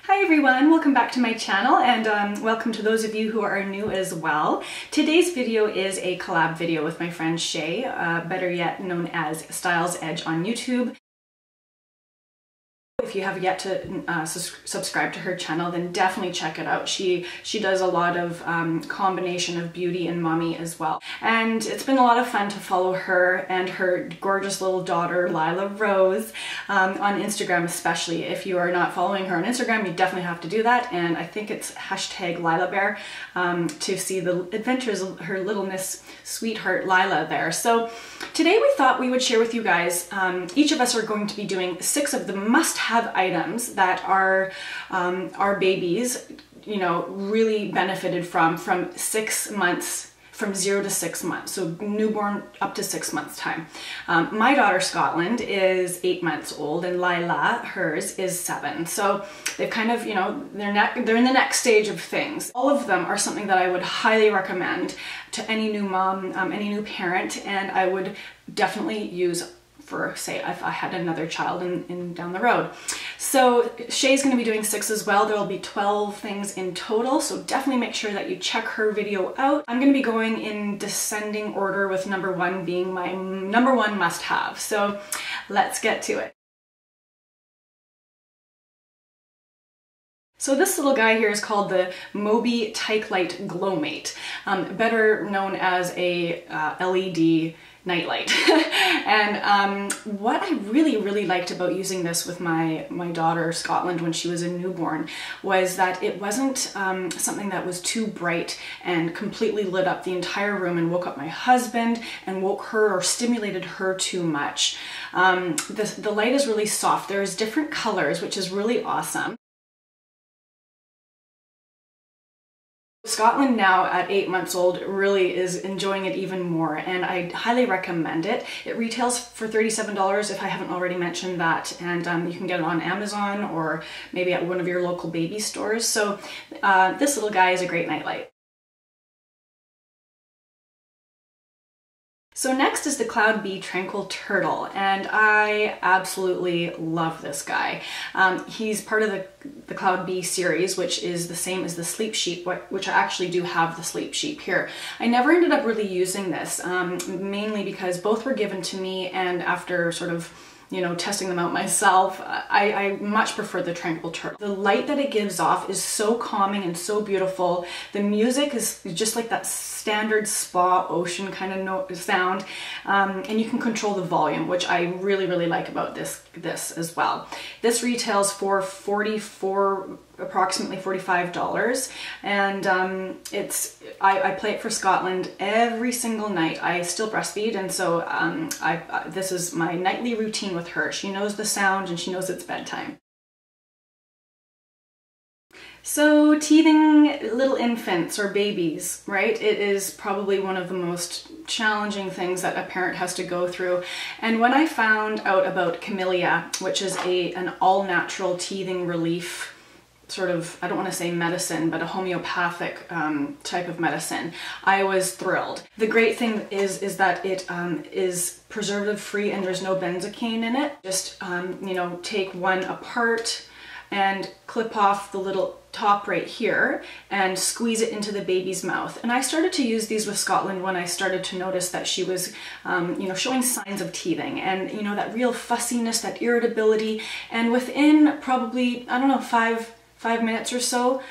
Hi everyone, welcome back to my channel and welcome to those of you who are new as well. Today's video is a collab video with my friend Shay, better yet known as Styles Edge on YouTube. If you have yet to subscribe to her channel, then definitely check it out. She does a lot of combination of beauty and mommy as well. And it's been a lot of fun to follow her and her gorgeous little daughter, Lila Rose, on Instagram especially. If you are not following her on Instagram, you definitely have to do that. And I think it's hashtag LilaBear to see the adventures of her little Miss Sweetheart Lila there. So today we thought we would share with you guys, each of us are going to be doing 6 of the must-have items that our babies, you know, really benefited from 6 months, from 0 to 6 months, so newborn up to 6 months time. My daughter Scotland is 8 months old and Lila, hers, is 7. So they've kind of, you know, they're in the next stage of things. All of them are something that I would highly recommend to any new mom, any new parent, and I would definitely use for, say, if I had another child in down the road. So Shay's going to be doing 6 as well. There will be 12 things in total, so definitely make sure that you check her video out. I'm going to be going in descending order, with number 1 being my number 1 must-have. So let's get to it. So this little guy here is called the MOBI Tykelight GloMate, better known as a LED Nightlight. And what I really liked about using this with my daughter Scotland when she was a newborn was that it wasn't something that was too bright and completely lit up the entire room and woke up my husband and woke her or stimulated her too much. The light is really soft. There's different colors, which is really awesome. Scotland now at 8 months old really is enjoying it even more, and I highly recommend it. It retails for $37 if I haven't already mentioned that, and you can get it on Amazon or maybe at one of your local baby stores. So this little guy is a great nightlight. So next is the Cloud Bee Tranquil Turtle, and I absolutely love this guy. He's part of the Cloud Bee series, which is the same as the Sleep Sheep, which I actually do have the Sleep Sheep here. I never ended up really using this, mainly because both were given to me, and after sort of, you know, testing them out myself, I much prefer the Tranquil Turtle. The light that it gives off is so calming and so beautiful. The music is just like that standard spa ocean kind of sound, and you can control the volume, which I really like about this as well. This retails for approximately $45, and I play it for Scotland every single night. I still breastfeed, and so this is my nightly routine with her. She knows the sound and she knows it's bedtime. So teething little infants or babies, right? It is probably one of the most challenging things that a parent has to go through. And when I found out about Camellia, which is an all-natural teething relief sort of, I don't want to say medicine, but a homeopathic type of medicine, I was thrilled. The great thing is that it is preservative free and there's no benzocaine in it. Just, you know, take one apart and clip off the little top right here and squeeze it into the baby's mouth. And I started to use these with Scotland when I started to notice that she was, you know, showing signs of teething and, you know, that real fussiness, that irritability. And within probably, I don't know, five minutes or so,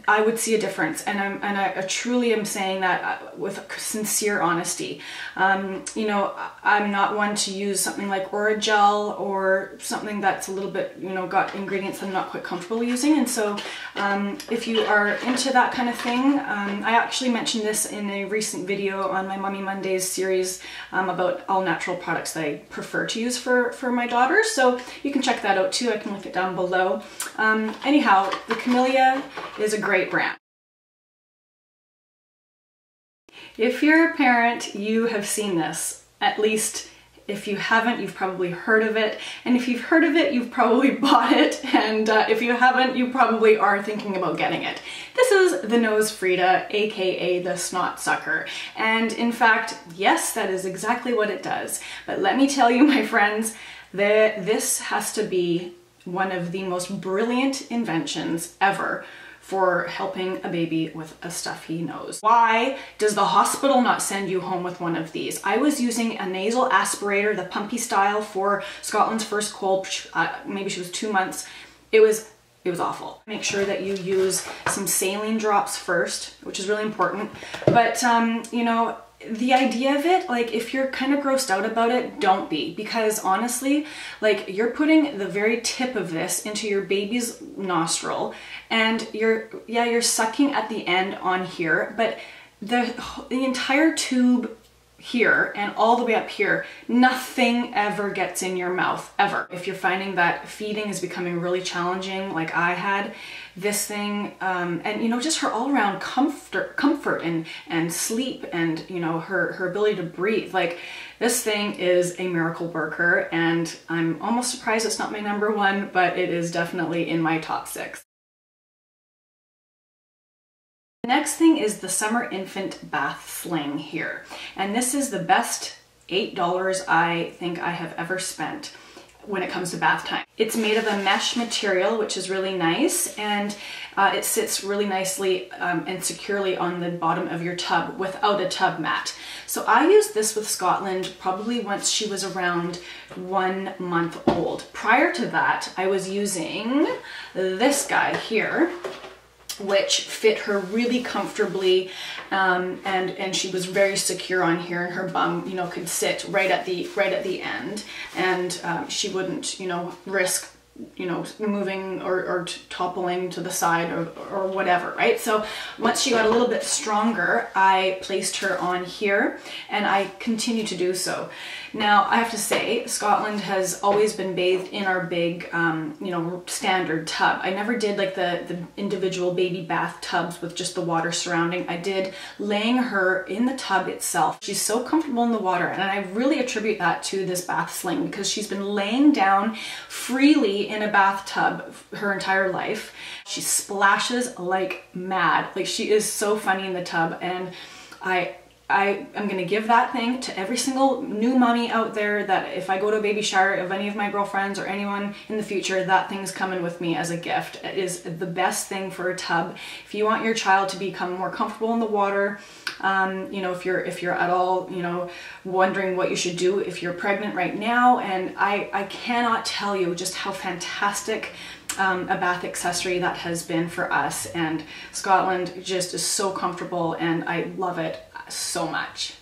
I would see a difference, and I truly am saying that with sincere honesty. You know, I'm not one to use something like Oragel or something that's a little bit, you know, got ingredients I'm not quite comfortable using, and so if you are into that kind of thing, I actually mentioned this in a recent video on my Mommy Mondays series about all natural products that I prefer to use for my daughter, so you can check that out too. I can link it down below. Anyhow, the Camellia is a great brand. If you're a parent, you have seen this. At least if you haven't, you've probably heard of it. And if you've heard of it, you've probably bought it. And if you haven't, you probably are thinking about getting it. This is the Nosefrida, aka the snot sucker. And in fact, yes, that is exactly what it does. But let me tell you, my friends, that this has to be one of the most brilliant inventions ever for helping a baby with a stuffy nose. Why does the hospital not send you home with one of these? I was using a nasal aspirator, the pumpy style, for Scotland's first cold. Maybe she was 2 months. It was awful. Make sure that you use some saline drops first, which is really important. But you know, the idea of it, like, if you're kind of grossed out about it, don't be, because honestly, like, you're putting the very tip of this into your baby's nostril, and you're sucking at the end on here, but the entire tube here and all the way up here, nothing ever gets in your mouth, ever. If you're finding that feeding is becoming really challenging, like I had, this thing, and you know, just her all-around comfort and sleep, and you know, her ability to breathe, like, this thing is a miracle worker, and I'm almost surprised it's not my number one, but it is definitely in my top 6. The next thing is the Summer Infant Bath Sling here, and this is the best $8 I think I have ever spent when it comes to bath time. It's made of a mesh material, which is really nice, and it sits really nicely and securely on the bottom of your tub without a tub mat. So I used this with Scotland probably once she was around 1 month old. Prior to that, I was using this guy here, which fit her really comfortably, and she was very secure on here, and her bum, you know, could sit right at the end, and she wouldn't, you know, risk, you know, moving or toppling to the side or whatever, right? So once she got a little bit stronger, I placed her on here, and I continue to do so. Now, I have to say, Scotland has always been bathed in our big, you know, standard tub. I never did like the individual baby bath tubs with just the water surrounding. I did laying her in the tub itself. She's so comfortable in the water, and I really attribute that to this bath sling, because she's been laying down freely in a bathtub her entire life. She splashes like mad. Like, she is so funny in the tub, and I'm gonna give that thing to every single new mommy out there, that if I go to a baby shower of any of my girlfriends or anyone in the future, that thing's coming with me as a gift. It is the best thing for a tub. If you want your child to become more comfortable in the water, you know, if you're at all, you know, wondering what you should do if you're pregnant right now, and I cannot tell you just how fantastic a bath accessory that has been for us, and Scotland just is so comfortable, and I love it so much.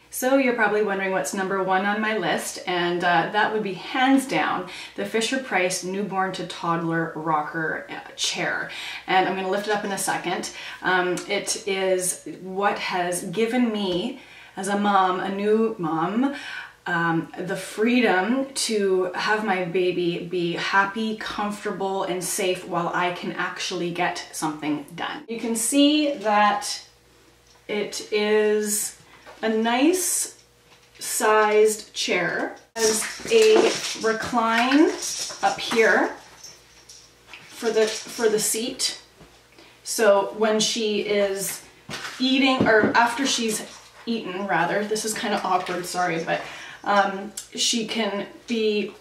So you're probably wondering what's number 1 on my list, and that would be hands down the Fisher-Price Newborn-to-Toddler rocker chair. And I'm going to lift it up in a second. It is what has given me, as a mom, a new mom, the freedom to have my baby be happy, comfortable, and safe while I can actually get something done. You can see that it is a nice sized chair. There's a recline up here for the seat. So when she is eating, or after she's eaten rather, this is kind of awkward, sorry, but she can be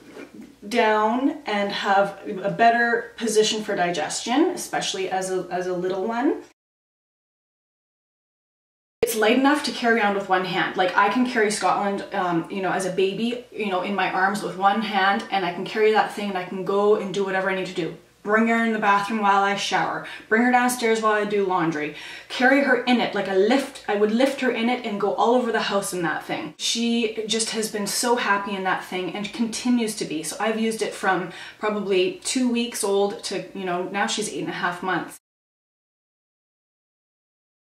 down and have a better position for digestion, especially as a little one. It's light enough to carry on with one hand. Like, I can carry Scotland, you know, as a baby, you know, in my arms with one hand, and I can carry that thing, and I can go and do whatever I need to do. Bring her in the bathroom while I shower. Bring her downstairs while I do laundry. Carry her in it like a lift. I would lift her in it and go all over the house in that thing. She just has been so happy in that thing, and continues to be. So I've used it from probably 2 weeks old to, you know, now she's 8.5 months.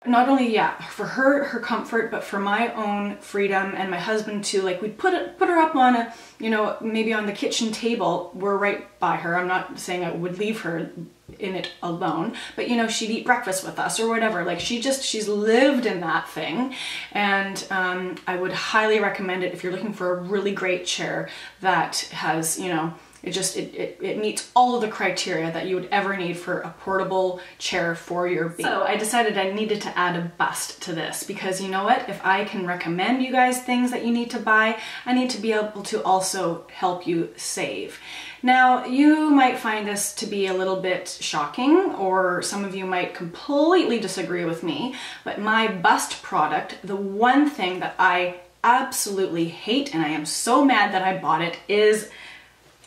Not only, yeah, for her comfort, but for my own freedom, and my husband too. Like, we'd put her up on a, you know, maybe on the kitchen table. We're right by her. I'm not saying I would leave her in it alone, but you know, she'd eat breakfast with us or whatever. Like, she's lived in that thing, and I would highly recommend it if you're looking for a really great chair that has, you know, It meets all of the criteria that you would ever need for a portable chair for your baby. So I decided I needed to add a bust to this, because you know what? If I can recommend you guys things that you need to buy, I need to be able to also help you save. Now, you might find this to be a little bit shocking, or some of you might completely disagree with me, but my bust product, the one thing that I absolutely hate, and I am so mad that I bought it, is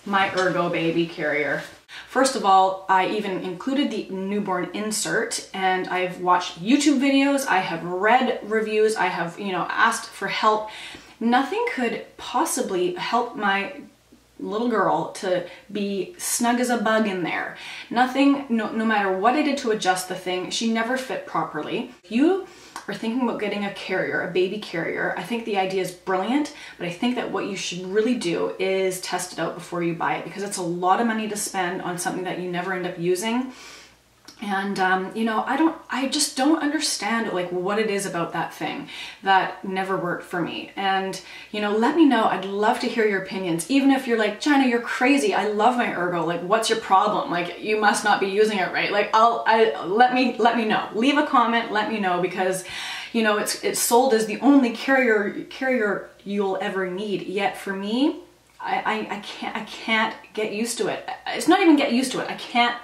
my ERGObaby carrier. First of all, I even included the newborn insert, and I've watched YouTube videos, I have read reviews, I have, asked for help. Nothing could possibly help my little girl to be snug as a bug in there. Nothing, no matter what I did to adjust the thing, she never fit properly. If you are thinking about getting a carrier, a baby carrier, I think the idea is brilliant, but I think that what you should really do is test it out before you buy it, because it's a lot of money to spend on something that you never end up using. And I just don't understand like what it is about that thing that never worked for me. And let me know. I'd love to hear your opinions. Even if you're like, China, you're crazy, I love my Ergo, like what's your problem? Like you must not be using it right. Like let me know. Leave a comment, let me know, because it's sold as the only carrier you'll ever need. Yet for me, I can't get used to it. It's not even get used to it. I can't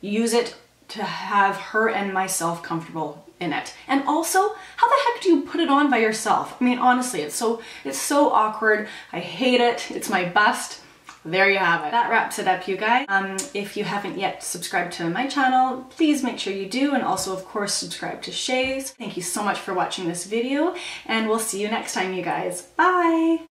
use it to have her and myself comfortable in it. And also, how the heck do you put it on by yourself? I mean, honestly, it's so awkward. I hate it. It's my bust. There you have it. That wraps it up, you guys. If you haven't yet subscribed to my channel, please make sure you do, and also, of course, subscribe to Shay's. Thank you so much for watching this video, and we'll see you next time, you guys. Bye!